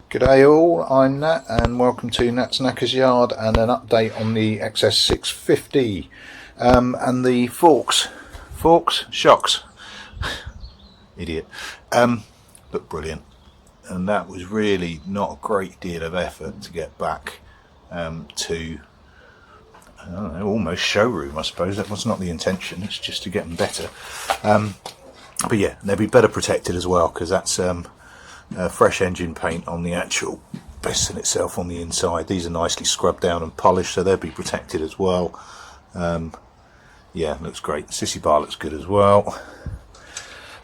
G'day all, I'm Nat and welcome to Nat's Knackers Yard and an update on the XS650 and the shocks, idiot, look brilliant, and that was really not a great deal of effort to get back to, I don't know, almost showroom. I suppose that was not the intention, it's just to get them better, but yeah, they'll be better protected as well, because that's fresh engine paint on the actual piston itself on the inside. These are nicely scrubbed down and polished, so they'll be protected as well. Yeah, looks great. Sissy bar looks good as well.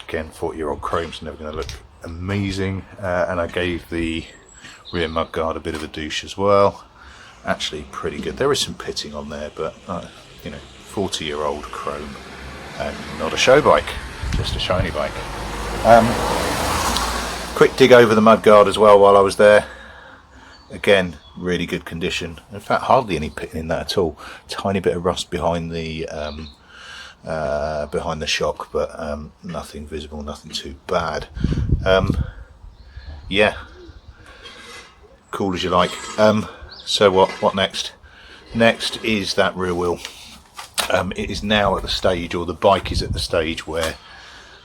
Again, 40-year-old chrome's never going to look amazing. And I gave the rear mudguard a bit of a douche as well. Actually pretty good. There is some pitting on there, but you know, 40-year-old chrome and not a show bike, just a shiny bike. Quick dig over the mudguard as well while I was there. Again, really good condition. In fact, hardly any pitting in that at all. Tiny bit of rust behind the shock, but nothing visible, nothing too bad. Yeah, cool as you like. So what next? Next is that rear wheel. It is now at the stage, or the bike is at the stage, where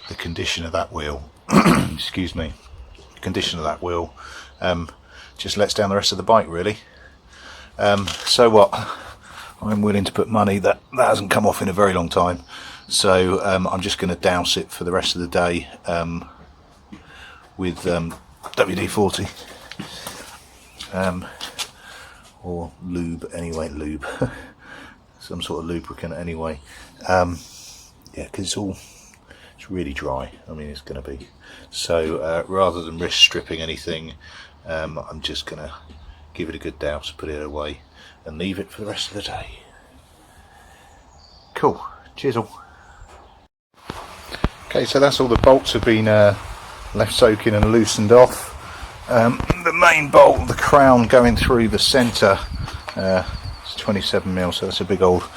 the condition of that wheel, excuse me, condition of that wheel just lets down the rest of the bike, really. So what, I'm willing to put money that hasn't come off in a very long time, so I'm just going to douse it for the rest of the day with WD-40 or lube anyway, some sort of lubricant anyway, yeah, because it's really dry. I mean, it's going to be. So rather than risk stripping anything, I'm just going to give it a good douse, put it away and leave it for the rest of the day. Cool, cheers all. Okay, so that's all the bolts have been left soaking and loosened off. The main bolt, the crown going through the centre, it's 27mm, so that's a big old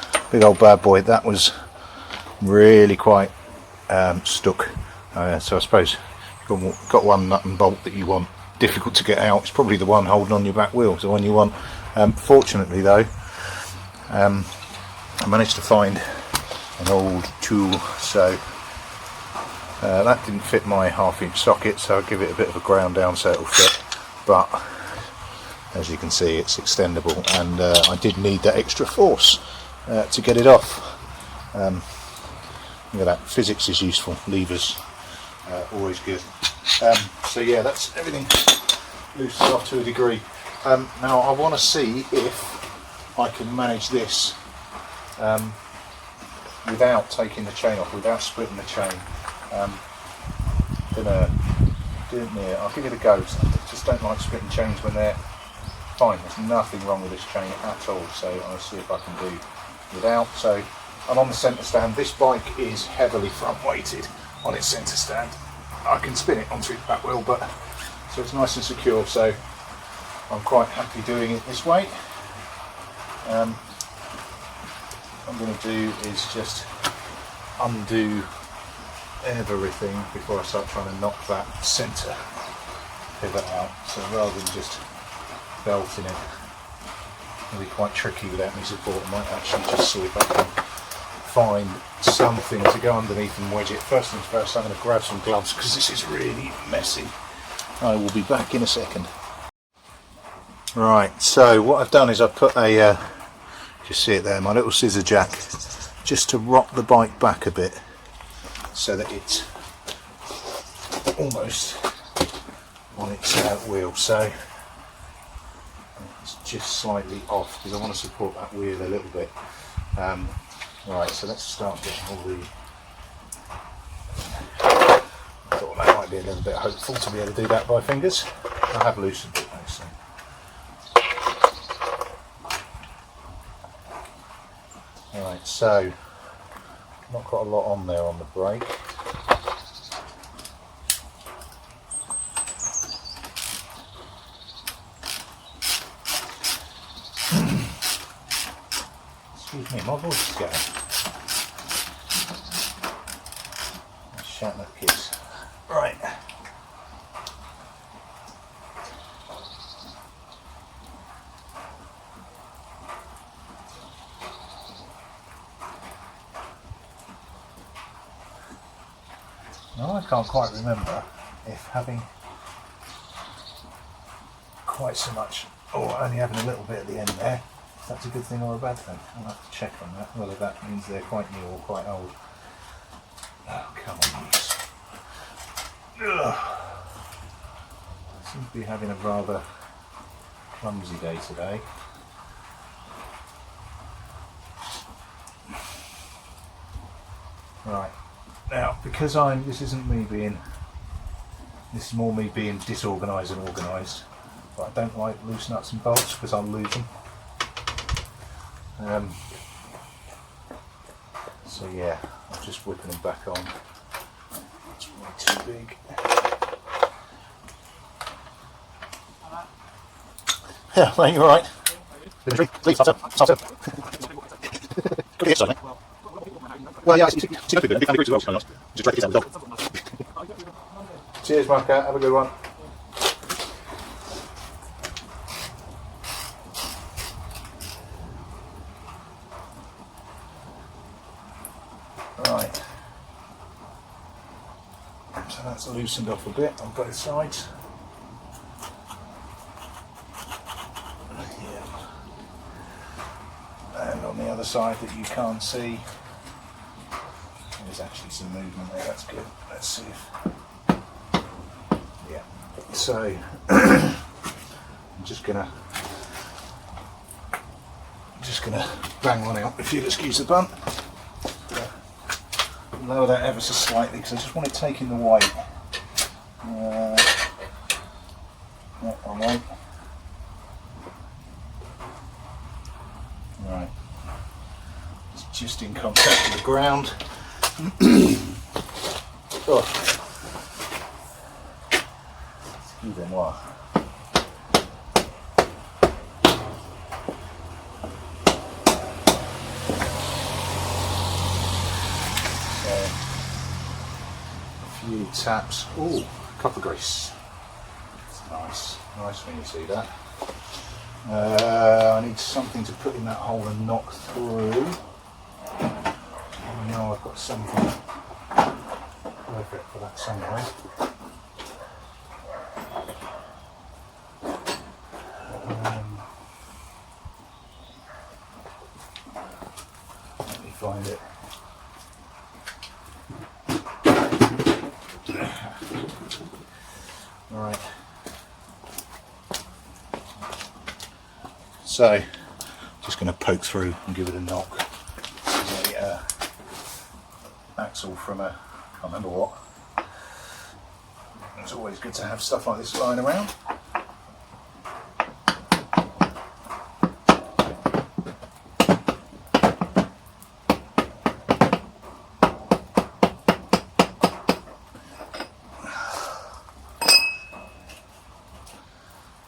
bad boy. That was really quite stuck, so I suppose you've got one nut and bolt that you want difficult to get out. It's probably the one holding on your back wheel, it's the one you want. Fortunately though, I managed to find an old tool, so that didn't fit my 1/2-inch socket, so I'll give it a bit of a ground down so it'll fit, but as you can see it's extendable, and I did need that extra force to get it off. Look at that, physics is useful, levers always good. So yeah, that's everything loosens off to a degree. Now I want to see if I can manage this without taking the chain off, without splitting the chain. Gonna do it near. I'll give it a go. I just don't like splitting chains when they're fine. There's nothing wrong with this chain at all, so I'll see if I can do without. So I'm on the centre stand. This bike is heavily front weighted on its centre stand. I can spin it onto its back wheel, but so it's nice and secure, so I'm quite happy doing it this way. What I'm going to do is just undo everything before I start trying to knock that centre pivot out. So rather than just belting it, it'll be quite tricky without any support. I might actually just see if I can find something to go underneath and wedge it. First things first, I'm going to grab some gloves because this is really messy. I will be back in a second. Right, so what I've done is I've put a, just see it there, my little scissor jack, just to rock the bike back a bit so that it's almost on its wheel. So it's just slightly off because I want to support that wheel a little bit. Right, so let's start getting all the... I thought that might be a little bit hopeful to be able to do that by fingers. I have loosened it though, so... Right, so not got a lot on there on the brake. Excuse me, my voice is going. Shut up, kids. Right. can't quite remember if having quite so much, or only having a little bit at the end there, if that's a good thing or a bad thing. I'll have to check on that, whether that means they're quite new or quite old. Oh, come on, use. I seem to be having a rather clumsy day today. Right, now because this isn't me being, this is more me being disorganised and organised, but I don't like loose nuts and bolts because I'll lose them. So yeah, I'm just whipping them back on. It's way too big. Yeah, mate, you alright? Please, stop. Could be exciting. Well, yeah, it's a big fan of groups as well, to be honest. Just try to get out with the dog. Cheers, Marco. Have a good one. Right. So that's loosened off a bit on both sides. Yeah. And on the other side that you can't see, there's actually some movement there, that's good. Let's see if, yeah. So, I'm just gonna bang one out, if you'll excuse the bun. Lower that ever so slightly, because I just want it taking the weight. No, I won't. Right. It's just in contact with the ground. Oh. Excusez-moi. So, a few taps. Ooh, copper grease. It's nice. Nice when you see that. I need something to put in that hole and knock through. I know I've got something perfect for that somewhere. Let me find it. Right. So, just going to poke through and give it a knock. Axle from a, I can't remember what. It's always good to have stuff like this lying around.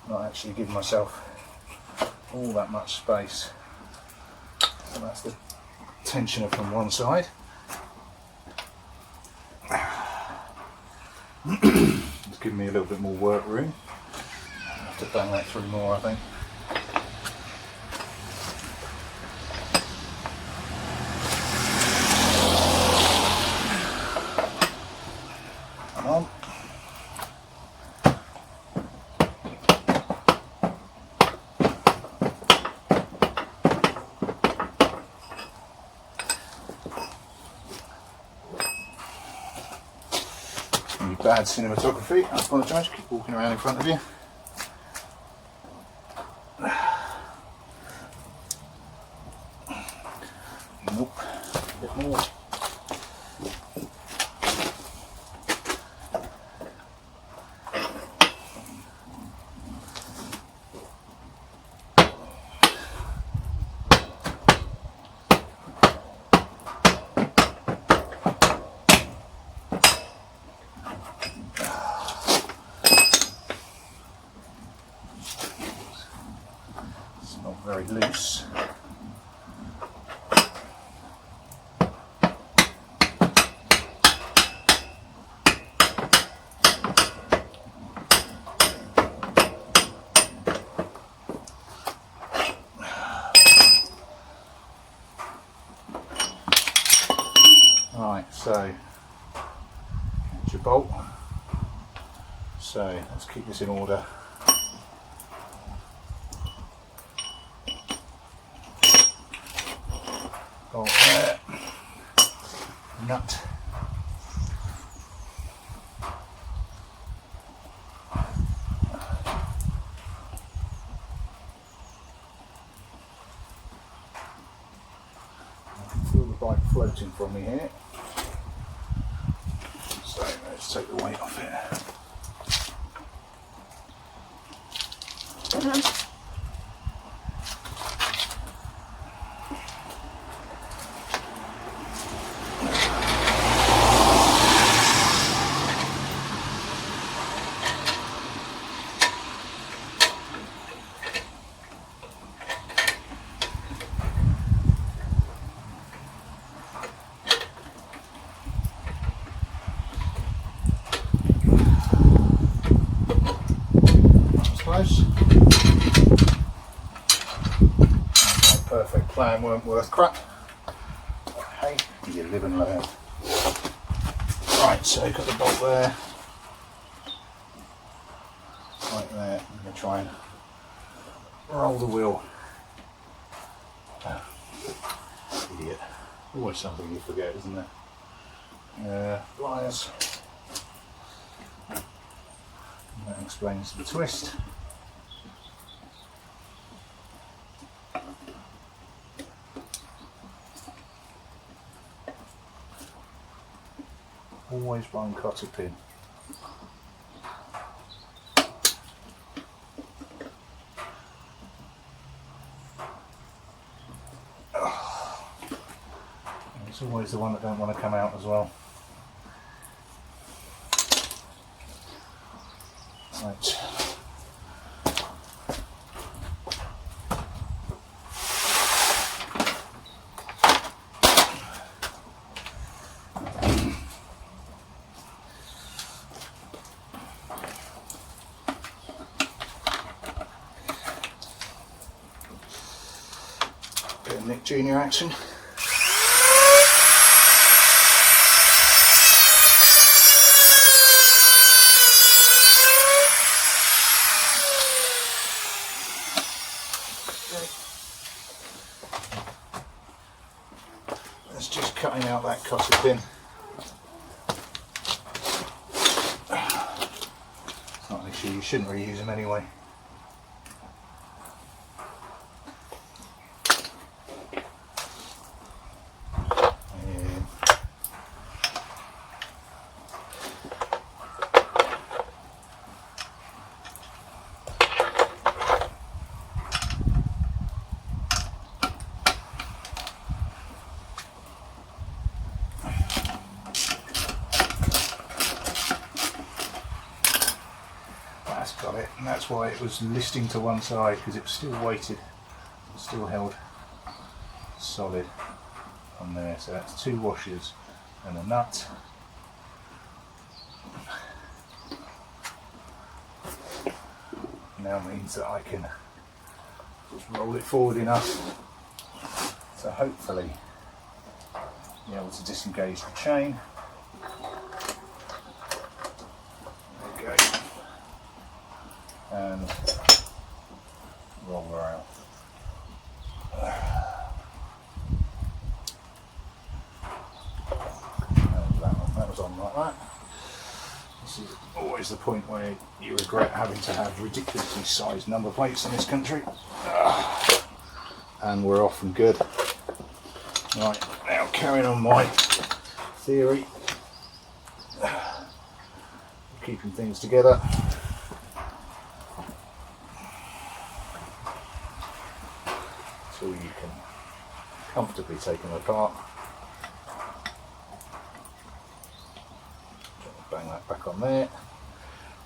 Not actually give myself all that much space. So that's the tensioner from one side. It's giving me a little bit more work room. I'll have to bang that through more, I think. Come on. Bad cinematography, I apologise, keep walking around in front of you. Nope, a bit more. Very loose. Right, so your bolt. So let's keep this in order. Bolt there, nut. Feel the bike floating from me here. So let's take the weight off here. Close. My perfect plan weren't worth crap. Hey, you live and learn. Right, so got the bolt there. Right there. I'm going to try and roll the wheel. Idiot. Always something you forget, isn't there? Pliers. That explains the twist. Always one cotter pin. It's always the one that don't want to come out as well. Right. Bit of Nick Jr. action. That's just cutting out that cotter pin. It's not an issue, you shouldn't reuse them anyway. Got it, and that's why it was listing to one side, because it was still weighted, it was still held solid on there. So that's 2 washers and a nut. Now means that I can just roll it forward enough to hopefully be able to disengage the chain. There we go. And roll her out. That was on like that. This is always the point where you regret having to have ridiculously sized number plates in this country. And we're off and good. Right, now carrying on my theory, keeping things together. So you can comfortably take them apart. Bang that back on there.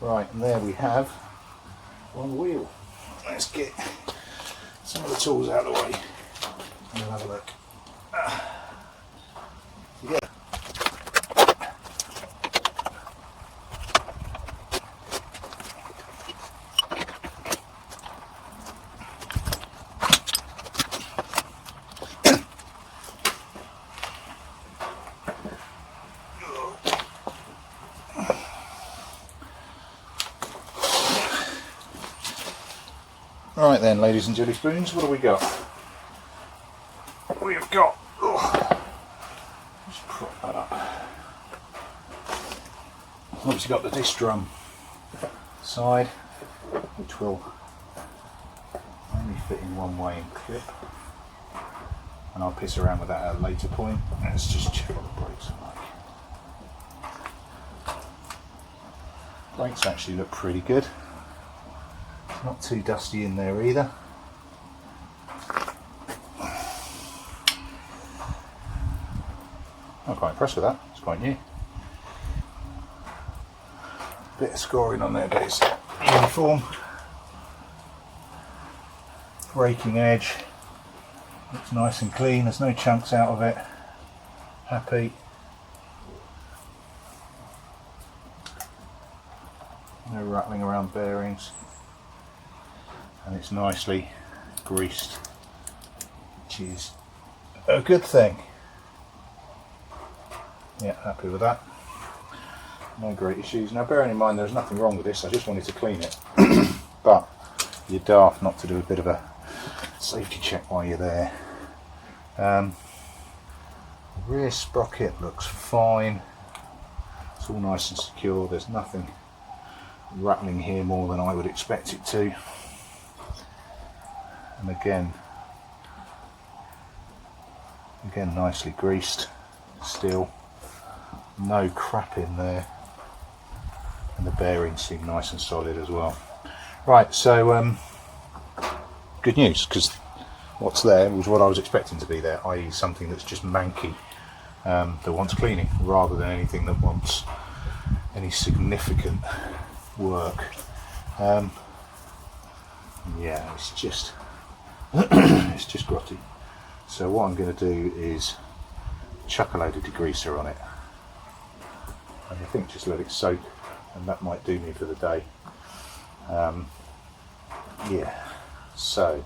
Right, and there we have one wheel. Let's get some of the tools out of the way and we'll have a look. Yeah. Right then, ladies and jelly spoons, what do we got? We have got, just prop that up. Obviously got the disc drum side, which will only fit in one way and clip, and I'll piss around with that at a later point. Let's just check what the brakes are like. Brakes actually look pretty good. It's not too dusty in there either. I'm quite impressed with that, it's quite new. Bit of scoring on there, but it's uniform. Braking edge looks nice and clean, there's no chunks out of it. Happy. No rattling around bearings. And it's nicely greased, which is a good thing. Yeah, happy with that. No great issues. Now bearing in mind there's nothing wrong with this, I just wanted to clean it. But you're daft not to do a bit of a safety check while you're there. The rear sprocket looks fine. It's all nice and secure, there's nothing rattling here more than I would expect it to. And again nicely greased still. No crap in there, and the bearings seem nice and solid as well. Right, so good news, because what's there was what I was expecting to be there, i.e. something that's just manky, that wants cleaning rather than anything that wants any significant work. Yeah, it's just it's just grotty. So what I'm going to do is chuck a load of degreaser on it, and I think just let it soak, and that might do me for the day. Yeah, so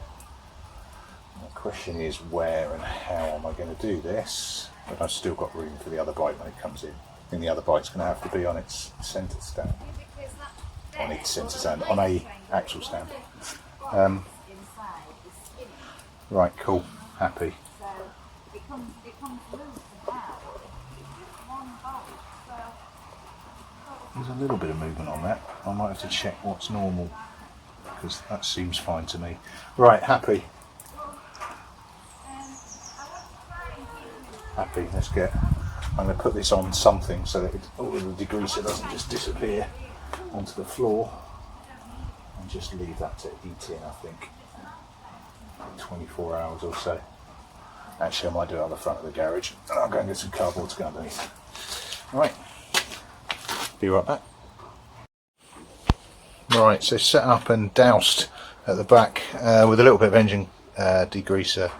the question is where and how am I going to do this, but I've still got room for the other bike when it comes in. I think the other bike's going to have to be on its centre stand, on its centre stand, on a axle stand. Right, cool, happy. There's a little bit of movement on that. I might have to check what's normal, because that seems fine to me. Right, happy. Happy, let's get, I'm going to put this on something so that all of the degreaser doesn't just disappear onto the floor, and just leave that to eat in, I think. 24 hours or so. Actually, I might do it on the front of the garage, and I'll go and get some cardboard to go underneath. Right, be right back. Right, so set up and doused at the back with a little bit of engine degreaser,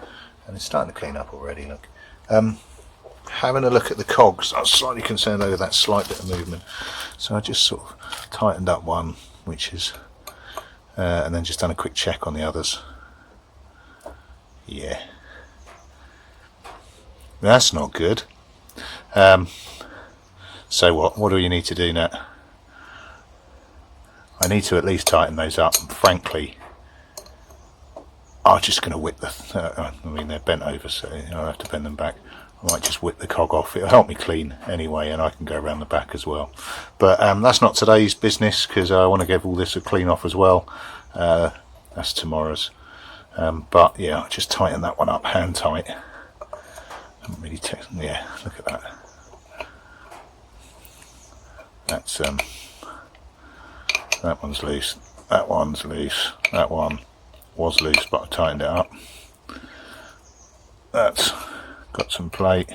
and it's starting to clean up already, look. Having a look at the cogs, I was slightly concerned over that slight bit of movement, so I just sort of tightened up one, which is, and then just done a quick check on the others. Yeah, that's not good. So what do you need to do now? I need to at least tighten those up, and frankly I'm just going to whip the, I mean they're bent over, so I'll have to bend them back. I might just whip the cog off, it'll help me clean anyway, and I can go around the back as well. But that's not today's business, because I want to give all this a clean off as well. That's tomorrow's. But yeah, I'll just tighten that one up, hand tight. Haven't really yeah, look at that. That's that one's loose, that one's loose, that one was loose but I tightened it up. That's got some plate,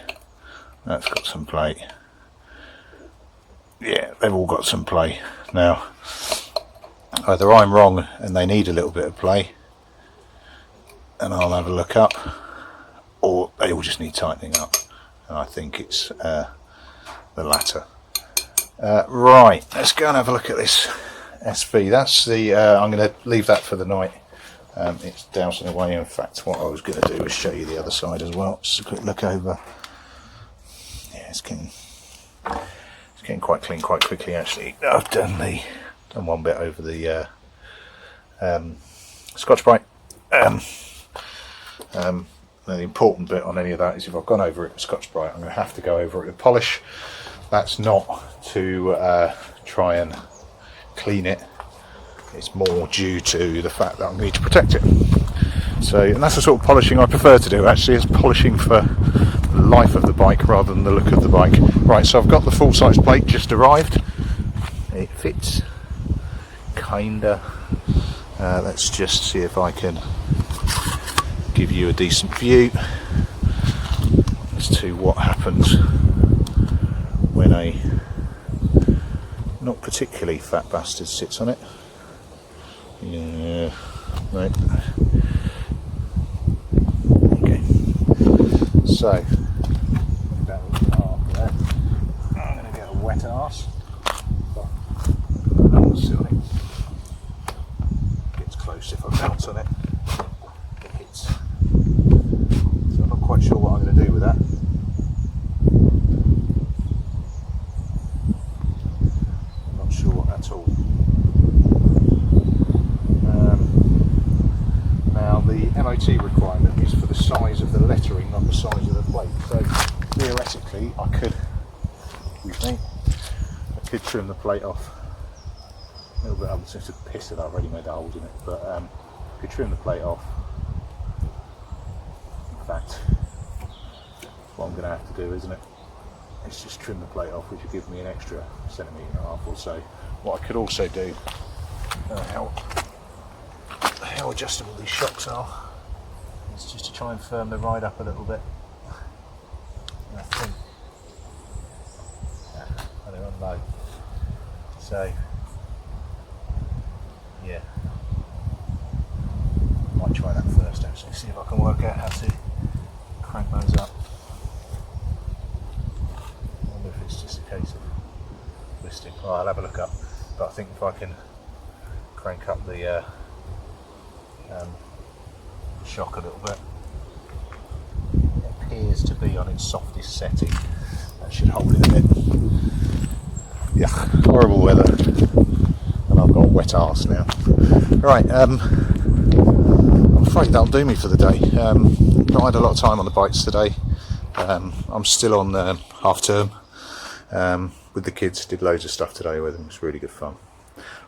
that's got some plate. Yeah, they've all got some play. Now either I'm wrong and they need a little bit of play and I'll have a look up, or they all just need tightening up, and I think it's the latter. Right, let's go and have a look at this SV. That's the I'm going to leave that for the night. It's dousing away. In fact, what I was going to do was show you the other side as well. Just a quick look over. Yeah, it's getting quite clean quite quickly actually. I've done one bit over the Scotch-Brite. The important bit on any of that is if I've gone over it with Scotch-Brite, I'm going to have to go over it with polish. That's not to try and clean it, it's more due to the fact that I need to protect it. So, and that's the sort of polishing I prefer to do actually, is polishing for the life of the bike rather than the look of the bike. Right, so I've got the full-size plate just arrived. It fits, kinda. Let's just see if I can give you a decent view as to what happens when a not particularly fat bastard sits on it. Yeah, right. Okay. So, about half there. I'm going to get a wet arse. Gets close if I bounce on it. It hits. So I'm not quite sure what I'm going to do with that. I'm not sure at all. Now the MOT requirement is for the size of the lettering, not the size of the plate. So theoretically, I could trim the plate off a little bit. I'm just a piss that I've already made a hole in it, but I could trim the plate off. In fact, what I'm going to have to do, isn't it? It's just trim the plate off, which will give me an extra centimetre and a half or so. What I could also do, how adjustable these shocks are, is just to try and firm the ride up a little bit. And I think they're on low. So yeah, might try that first actually, see if I can work out how to crank those up. I wonder if it's just a case of twisting. Well, I'll have a look up, but I think if I can crank up the shock a little bit, it appears to be on its softest setting. That should hold it a bit. Yeah, horrible weather, and I've got a wet arse now. Right, I'm afraid that'll do me for the day. Not had a lot of time on the bikes today. I'm still on half term with the kids. Did loads of stuff today with them. It was really good fun.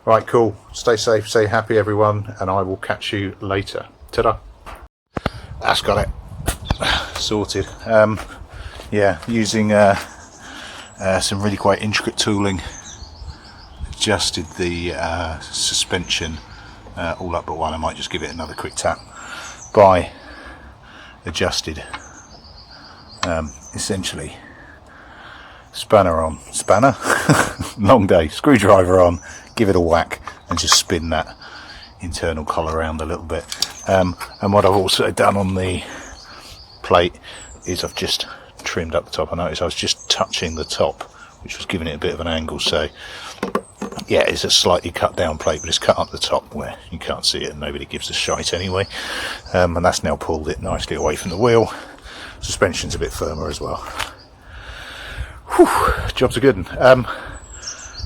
Right, cool. Stay safe, stay happy, everyone, and I will catch you later. Ta-da. That's got it. Sorted. Yeah, using some really quite intricate tooling, adjusted the suspension all up but one. I might just give it another quick tap. By adjusted essentially spanner on, long day, screwdriver on, give it a whack and just spin that internal collar around a little bit. And what I've also done on the plate is I've just trimmed up the top. I noticed I was just touching the top, which was giving it a bit of an angle. So yeah, it's a slightly cut down plate, but it's cut up the top where you can't see it and nobody gives a shite anyway. And that's now pulled it nicely away from the wheel. Suspension's a bit firmer as well. Whew, job's a good one.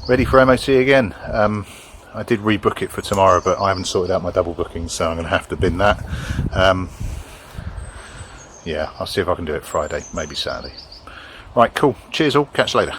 Ready for MOT again. I did rebook it for tomorrow, but I haven't sorted out my double booking, so I'm going to have to bin that. Yeah, I'll see if I can do it Friday, maybe Saturday. Right, cool. Cheers all. Catch you later.